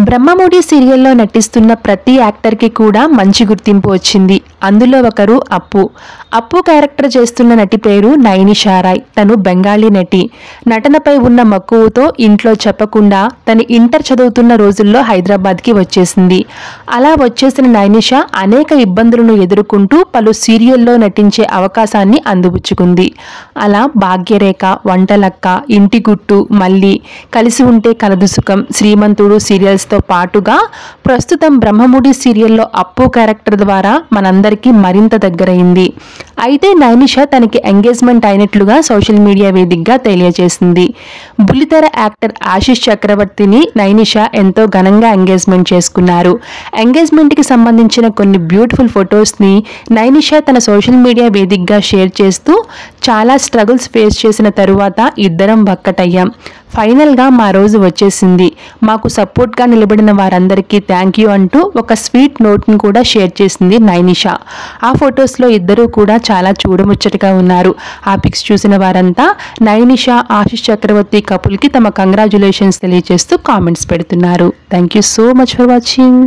బ్రహ్మముడి సీరియల్లో నటిస్తున్న ప్రతి యాక్టర్కి కూడా మంచి గుర్తింపు వచ్చింది. అందులో ఒకరు అప్పు క్యారెక్టర్ చేస్తున్న నటి పేరు నైనిషా రాయ్. తను బెంగాలీ నటి. నటనపై ఉన్న మక్కువతో ఇంట్లో చెప్పకుండా తను ఇంటర్ చదువుతున్న రోజుల్లో హైదరాబాద్కి వచ్చేసింది. అలా వచ్చేసిన నైనిషా అనేక ఇబ్బందులను ఎదుర్కొంటూ పలు సీరియల్లో నటించే అవకాశాన్ని అందిపుచ్చుకుంది. అలా భాగ్యరేఖ, వంటలక్క, ఇంటి గుట్టు, మళ్ళీ, కలిసి ఉంటే కలదు సుఖం, శ్రీమంతుడు సీరియల్స్తో పాటుగా ప్రస్తుతం బ్రహ్మముడి సీరియల్లో అప్పు క్యారెక్టర్ ద్వారా మనందరికీ మరింత దగ్గరైంది. అయితే నైనిషా తనకి ఎంగేజ్మెంట్ అయినట్లుగా సోషల్ మీడియా వేదికగా తెలియజేసింది. బుల్లితెర యాక్టర్ ఆశిష్ చక్రవర్తిని నైనిషా ఎంతో ఘనంగా ఎంగేజ్మెంట్ చేసుకున్నారు. ఎంగేజ్మెంట్కి సంబంధించిన కొన్ని బ్యూటిఫుల్ ఫొటోస్ని నైనిషా తన సోషల్ మీడియా వేదికగా షేర్ చేస్తూ, చాలా స్ట్రగుల్స్ ఫేస్ చేసిన తరువాత ఇద్దరం ఒక్కటయ్యాం. ఫైనల్గా మా రోజు వచ్చేసింది. మాకు సపోర్ట్గా నిలబడిన వారందరికీ థ్యాంక్ యూ అంటూ ఒక స్వీట్ నోట్ని కూడా షేర్ చేసింది నైనిషా. ఆ ఫొటోస్లో ఇద్దరూ కూడా చాలా చూడముచ్చటగా ఉన్నారు. ఆ పిక్స్ చూసిన వారంతా నైనిషా, ఆశిష్ చక్రవర్తి కపుల్కి తమ కంగ్రాచ్యులేషన్స్ తెలియజేస్తూ కామెంట్స్ పెడుతున్నారు. Thank you so much for watching.